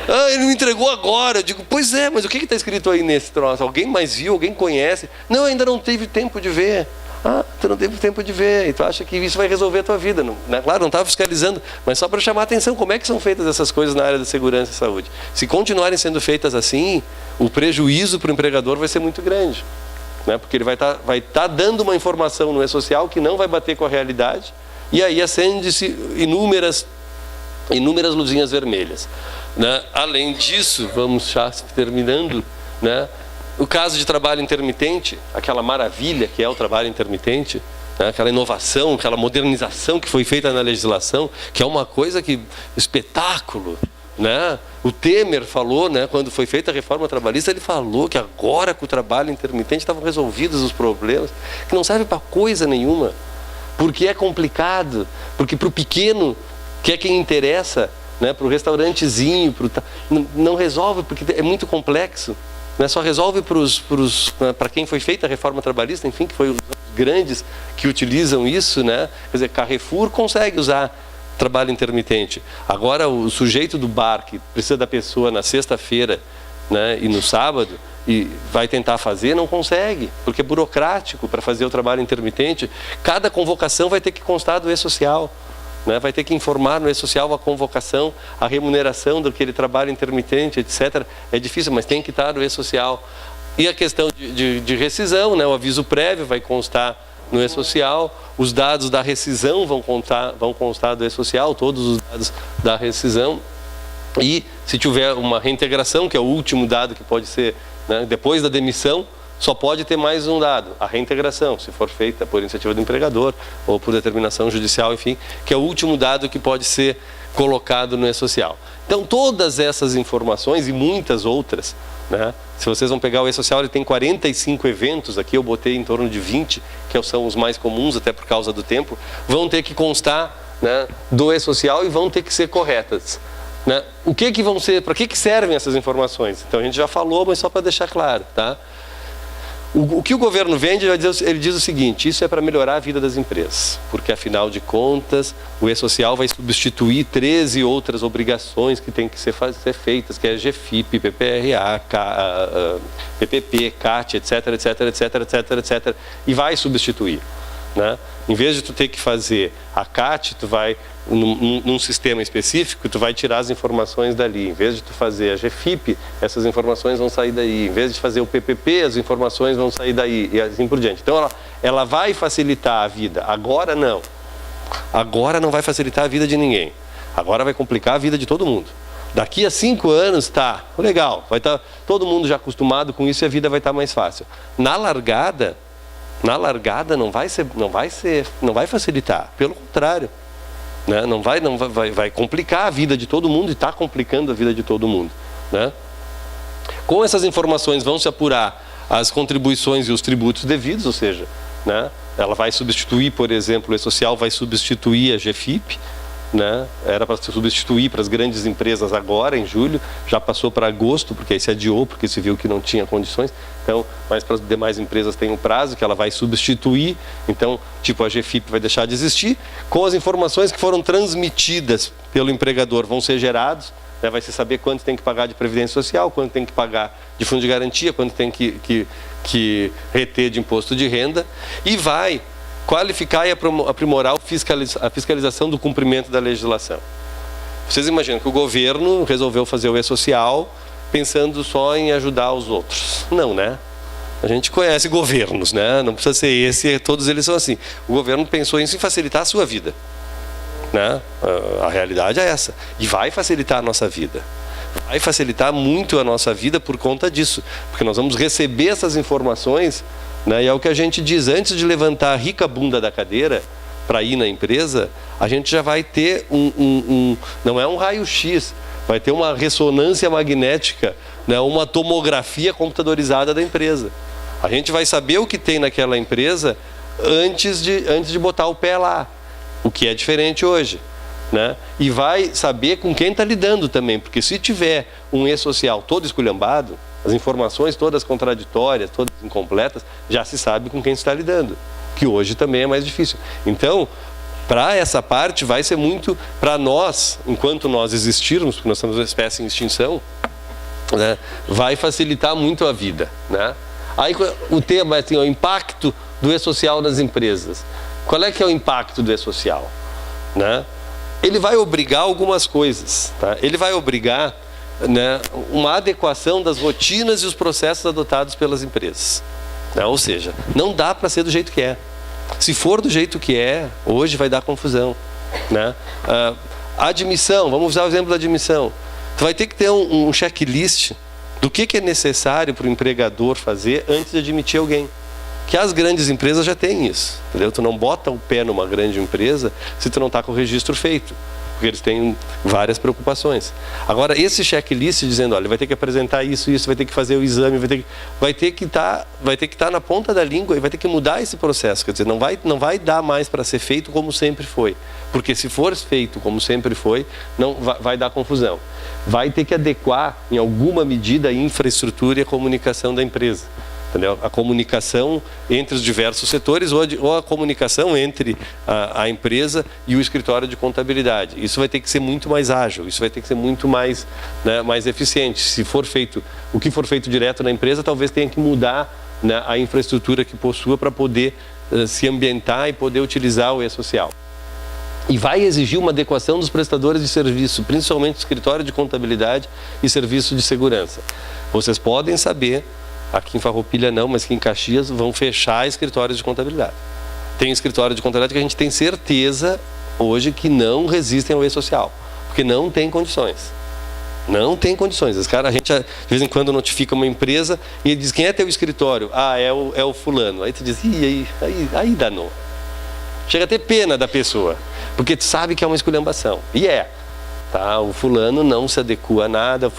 Ah, ele me entregou agora. Eu digo, pois é, mas o que está escrito aí nesse troço? Alguém mais viu? Alguém conhece? Não, ainda não teve tempo de ver. Ah, tu não teve tempo de ver. E tu acha que isso vai resolver a tua vida? Não, né? Claro, não estava fiscalizando, mas só para chamar a atenção. Como é que são feitas essas coisas na área da segurança e saúde? Se continuarem sendo feitas assim, o prejuízo para o empregador vai ser muito grande, né? Porque ele vai tá dando uma informação no E-Social que não vai bater com a realidade, e aí acende-se inúmeras luzinhas vermelhas, né? Além disso, vamos já terminando, né? O caso de trabalho intermitente, aquela maravilha que é o trabalho intermitente, né? Aquela inovação, aquela modernização que foi feita na legislação, que é uma coisa que, espetáculo, né? O Temer falou, né, quando foi feita a reforma trabalhista, ele falou que agora com o trabalho intermitente estavam resolvidos os problemas, que não serve para coisa nenhuma, porque é complicado, porque para o pequeno, que é quem interessa, né, para o restaurantezinho, não resolve, porque é muito complexo, né, só resolve para quem foi feita a reforma trabalhista, enfim, que foi os grandes que utilizam isso, né? Quer dizer, Carrefour consegue usar trabalho intermitente. Agora, o sujeito do bar, que precisa da pessoa na sexta-feira, né, e no sábado, e vai tentar fazer, não consegue, porque é burocrático para fazer o trabalho intermitente. Cada convocação vai ter que constar do E-Social. Né, vai ter que informar no E-Social a convocação, a remuneração daquele trabalho intermitente, etc. É difícil, mas tem que estar no E-Social. E a questão de rescisão, né, o aviso prévio vai constar no E-Social, os dados da rescisão vão constar do E-Social, todos os dados da rescisão. E se tiver uma reintegração, que é o último dado que pode ser, né, depois da demissão, só pode ter mais um dado, a reintegração, se for feita por iniciativa do empregador ou por determinação judicial, enfim, que é o último dado que pode ser colocado no E-Social. Então, todas essas informações e muitas outras, né, se vocês vão pegar o E-Social, ele tem 45 eventos, aqui eu botei em torno de 20, que são os mais comuns, até por causa do tempo, vão ter que constar, né, do E-Social e vão ter que ser corretas. Né? O que vão ser, para que servem essas informações? Então, a gente já falou, mas só para deixar claro, tá? O que o governo vende, ele diz o seguinte, isso é para melhorar a vida das empresas, porque afinal de contas, o E-Social vai substituir 13 outras obrigações que têm que ser feitas, que é GFIP, PPRA, PPP, CAT, etc, etc, etc, etc, etc, e vai substituir, né? Em vez de tu ter que fazer a CAT, tu vai, num sistema específico, tu vai tirar as informações dali. Em vez de tu fazer a GFIP, essas informações vão sair daí. Em vez de fazer o PPP, as informações vão sair daí, e assim por diante. Então, ela vai facilitar a vida. Agora, não. Agora não vai facilitar a vida de ninguém. Agora vai complicar a vida de todo mundo. Daqui a 5 anos, tá, legal. Vai estar todo mundo já acostumado com isso e a vida vai estar mais fácil. Na largada não vai facilitar, pelo contrário, né? Vai complicar a vida de todo mundo e está complicando a vida de todo mundo, né? Com essas informações vão se apurar as contribuições e os tributos devidos, ou seja, né, ela vai substituir, por exemplo, o E-Social vai substituir a GFIP, né? Era para substituir para as grandes empresas agora, em julho, já passou para agosto, porque aí se adiou, porque se viu que não tinha condições. Então, mas para as demais empresas tem um prazo que ela vai substituir. Então, tipo, a GFIP vai deixar de existir. Com as informações que foram transmitidas pelo empregador, vão ser gerados, né? Vai se saber quanto tem que pagar de Previdência Social, quanto tem que pagar de Fundo de Garantia, quanto tem que reter de Imposto de Renda, e vai qualificar e aprimorar a fiscalização do cumprimento da legislação. Vocês imaginam que o governo resolveu fazer o E-Social pensando só em ajudar os outros? Não, né? A gente conhece governos, né? Não precisa ser esse, todos eles são assim. O governo pensou em facilitar a sua vida, né? A realidade é essa. E vai facilitar a nossa vida. Vai facilitar muito a nossa vida por conta disso. Porque nós vamos receber essas informações, né? E é o que a gente diz, antes de levantar a rica bunda da cadeira para ir na empresa, a gente já vai ter não é um raio-x, vai ter uma ressonância magnética, né? Uma tomografia computadorizada da empresa. A gente vai saber o que tem naquela empresa antes de botar o pé lá, o que é diferente hoje, né? E vai saber com quem está lidando também, porque se tiver um E-Social todo esculhambado, as informações todas contraditórias, todas incompletas, já se sabe com quem está lidando, que hoje também é mais difícil. Então, para essa parte vai ser muito, para nós, enquanto nós existirmos, porque nós somos uma espécie em extinção, né, vai facilitar muito a vida, né? Aí o tema é assim, o impacto do E-Social nas empresas. Qual é que é o impacto do E-Social, né? Ele vai obrigar algumas coisas, tá? Ele vai obrigar, né, uma adequação das rotinas e os processos adotados pelas empresas, né? Ou seja, não dá para ser do jeito que é. Se for do jeito que é, hoje vai dar confusão, né? A admissão, vamos usar o exemplo da admissão. Tu vai ter que ter um checklist do que é necessário para o empregador fazer antes de admitir alguém. Que as grandes empresas já têm isso, entendeu? Tu não bota o pé numa grande empresa se tu não está com o registro feito, porque eles têm várias preocupações. Agora, esse checklist dizendo, olha, vai ter que apresentar isso, vai ter que fazer o exame, vai ter que estar na ponta da língua e vai ter que mudar esse processo. Quer dizer, não vai dar mais para ser feito como sempre foi, porque se for feito como sempre foi, não vai dar confusão. Vai ter que adequar, em alguma medida, a infraestrutura e a comunicação da empresa. Entendeu? A comunicação entre os diversos setores ou a comunicação entre a empresa e o escritório de contabilidade. Isso vai ter que ser muito mais ágil, isso vai ter que ser muito mais, né, mais eficiente. Se for feito, o que for feito direto na empresa, talvez tenha que mudar, né, a infraestrutura que possua para poder se ambientar e poder utilizar o E-Social. E vai exigir uma adequação dos prestadores de serviço, principalmente escritório de contabilidade e serviço de segurança. Vocês podem saber, aqui em Farroupilha não, mas aqui em Caxias vão fechar escritórios de contabilidade. Tem escritório de contabilidade que a gente tem certeza hoje que não resistem ao E-Social, porque não tem condições. Não tem condições. A gente de vez em quando notifica uma empresa e diz, quem é teu escritório? Ah, é o fulano. Aí tu diz, aí danou. Chega a ter pena da pessoa, porque tu sabe que é uma esculhambação. E é. Tá? O fulano não se adequa a nada.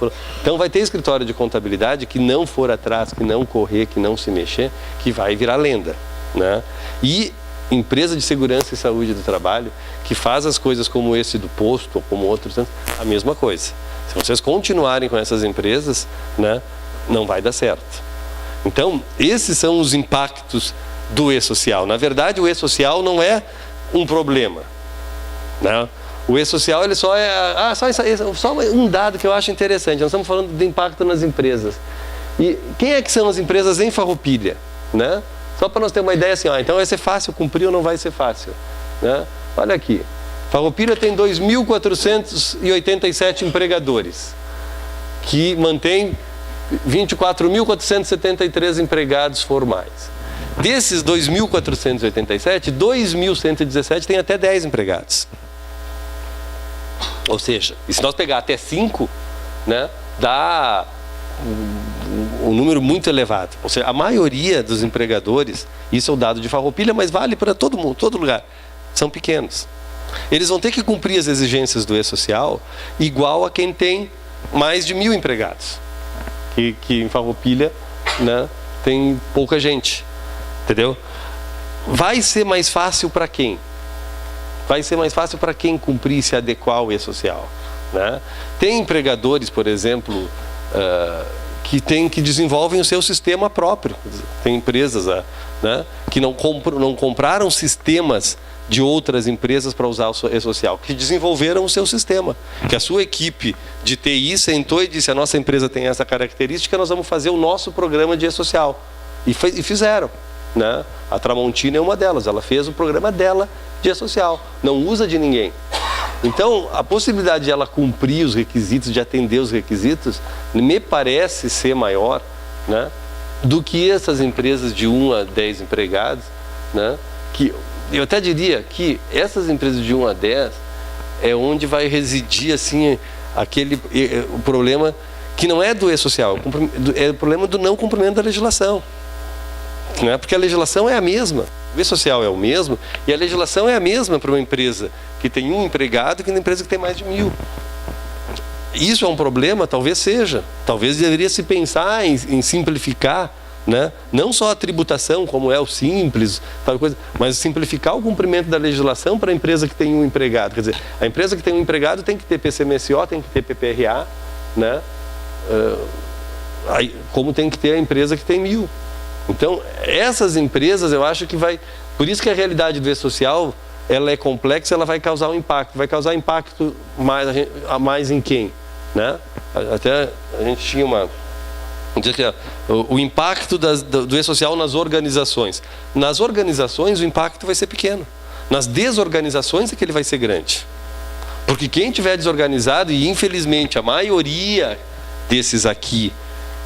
Então vai ter escritório de contabilidade que não for atrás, que não correr, que não se mexer, que vai virar lenda, né? E empresa de segurança e saúde do trabalho, que faz as coisas como esse do posto, ou como outros, a mesma coisa. Se vocês continuarem com essas empresas, né, não vai dar certo. Então, esses são os impactos do E-Social. Na verdade, o E-Social não é um problema, né? O E-Social, ele só é... só um dado que eu acho interessante. Nós estamos falando de impacto nas empresas. E quem é que são as empresas em Farroupilha, né? Só para nós ter uma ideia assim, então vai ser fácil cumprir ou não vai ser fácil, né? Olha aqui. Farroupilha tem 2.487 empregadores, que mantém 24.473 empregados formais. Desses 2.487, 2.117 tem até 10 empregados. Ou seja, e se nós pegar até 5, né, dá um número muito elevado. Ou seja, a maioria dos empregadores, isso é o dado de Farroupilha, mas vale para todo mundo, todo lugar, são pequenos. Eles vão ter que cumprir as exigências do E-Social igual a quem tem mais de 1.000 empregados. Que em Farroupilha, né, tem pouca gente. Entendeu? Vai ser mais fácil para quem? Vai ser mais fácil para quem cumprir e se adequar ao E-Social, né? Tem empregadores, por exemplo, que desenvolvem o seu sistema próprio. Tem empresas, né, que não compraram sistemas de outras empresas para usar o E-Social, que desenvolveram o seu sistema. Que a sua equipe de TI sentou e disse, a nossa empresa tem essa característica, nós vamos fazer o nosso programa de E-Social. E fizeram, né? A Tramontina é uma delas, ela fez o programa dela de E-Social, não usa de ninguém, Então, a possibilidade de ela cumprir os requisitos, de atender os requisitos, me parece ser maior, né, do que essas empresas de 1 a 10 empregados, né, que eu até diria que essas empresas de 1 a 10 é onde vai residir assim, o problema que não é do E-Social, é o problema do não cumprimento da legislação. Né? Porque a legislação é a mesma, o E-Social é o mesmo, e a legislação é a mesma para uma empresa que tem 1 empregado que uma empresa que tem mais de 1000. Isso é um problema? Talvez seja. Talvez deveria se pensar em simplificar, né? Não só a tributação, como é o simples, tal coisa, mas simplificar o cumprimento da legislação para a empresa que tem 1 empregado. Quer dizer, a empresa que tem 1 empregado tem que ter PCMSO, tem que ter PPRA, né? Como tem que ter a empresa que tem 1000. Então, essas empresas, eu acho que vai... Por isso que a realidade do E-Social, ela é complexa, ela vai causar um impacto. Vai causar impacto mais em quem? Né? Até a gente tinha o impacto do E-Social nas organizações. Nas organizações, o impacto vai ser pequeno. Nas desorganizações é que ele vai ser grande. Porque quem estiver desorganizado, e infelizmente a maioria desses aqui,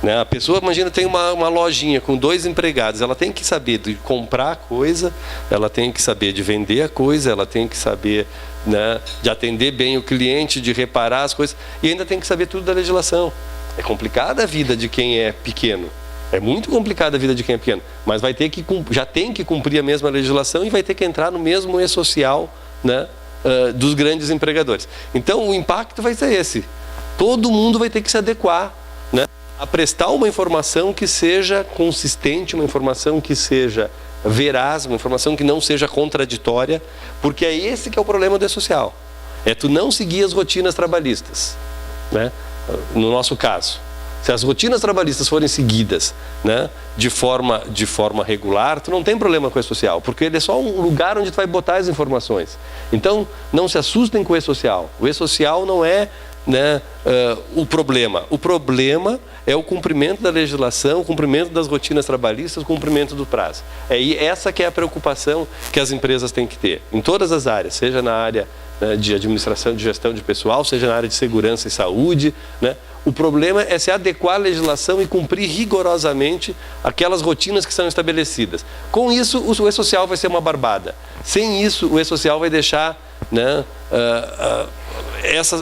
né, a pessoa, imagina, tem uma lojinha com 2 empregados, ela tem que saber de comprar a coisa, ela tem que saber de vender a coisa, ela tem que saber, né, de atender bem o cliente, de reparar as coisas, e ainda tem que saber tudo da legislação. É complicada a vida de quem é pequeno, é muito complicada a vida de quem é pequeno, mas já tem que cumprir a mesma legislação e vai ter que entrar no mesmo E-Social, né, dos grandes empregadores. Então o impacto vai ser esse, todo mundo vai ter que se adequar, né, a prestar uma informação que seja consistente, uma informação que seja veraz, uma informação que não seja contraditória, porque é esse que é o problema do E-Social. É tu não seguir as rotinas trabalhistas, né? No nosso caso. Se as rotinas trabalhistas forem seguidas, né, de forma regular, tu não tem problema com o E-Social, porque ele é só um lugar onde tu vai botar as informações. Então, não se assustem com o E-Social. O E-Social não é, né, o problema. O problema é o cumprimento da legislação, o cumprimento das rotinas trabalhistas, o cumprimento do prazo. Essa que é a preocupação que as empresas têm que ter, em todas as áreas, seja na área, né, de administração, de gestão de pessoal, seja na área de segurança e saúde, né? O problema é se adequar à legislação e cumprir rigorosamente aquelas rotinas que são estabelecidas. Com isso, o E-Social vai ser uma barbada. Sem isso, o E-Social vai deixar, né,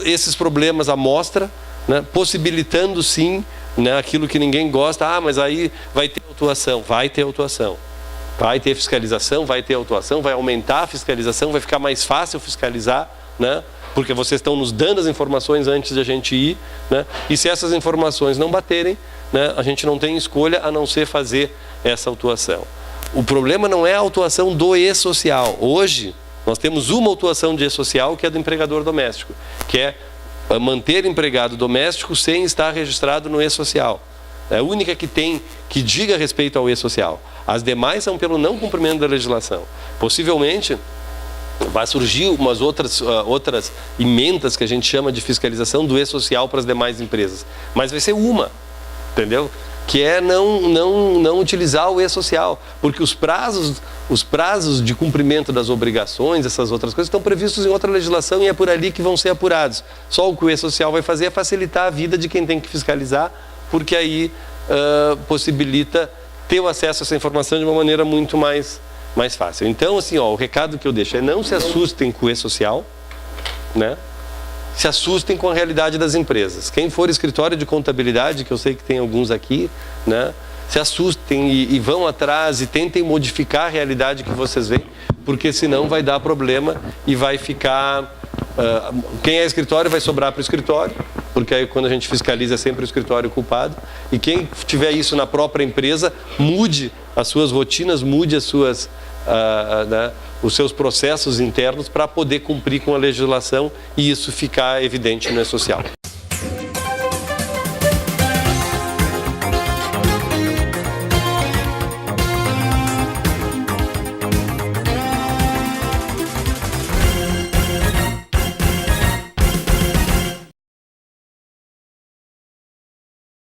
esses problemas à mostra, né, possibilitando sim, né, aquilo que ninguém gosta. Ah, mas aí vai ter autuação. Vai ter autuação. Vai ter fiscalização, vai ter autuação, vai aumentar a fiscalização, vai ficar mais fácil fiscalizar, né? Porque vocês estão nos dando as informações antes de a gente ir, né? E se essas informações não baterem, né, a gente não tem escolha a não ser fazer essa autuação. O problema não é a autuação do E-Social. Hoje, nós temos uma autuação de E-Social, que é do empregador doméstico, que é manter empregado doméstico sem estar registrado no E-Social. É a única que diga respeito ao E-Social. As demais são pelo não cumprimento da legislação. Possivelmente vai surgir umas outras emendas que a gente chama de fiscalização do E-Social para as demais empresas. Mas vai ser uma, entendeu? Que é não utilizar o E-Social. Porque os prazos de cumprimento das obrigações, essas outras coisas, estão previstos em outra legislação e é por ali que vão ser apurados. Só o que o E-Social vai fazer é facilitar a vida de quem tem que fiscalizar, porque aí possibilita ter o acesso a essa informação de uma maneira muito mais fácil. Então, assim, ó, o recado que eu deixo é: não se assustem com o E-Social, né? Se assustem com a realidade das empresas. Quem for escritório de contabilidade, que eu sei que tem alguns aqui, né? Se assustem e vão atrás e tentem modificar a realidade que vocês veem, porque senão vai dar problema e vai ficar... quem é escritório vai sobrar para o escritório, porque aí quando a gente fiscaliza é sempre o escritório culpado, e quem tiver isso na própria empresa, mude as suas rotinas, mude os seus processos internos para poder cumprir com a legislação e isso ficar evidente no E-Social.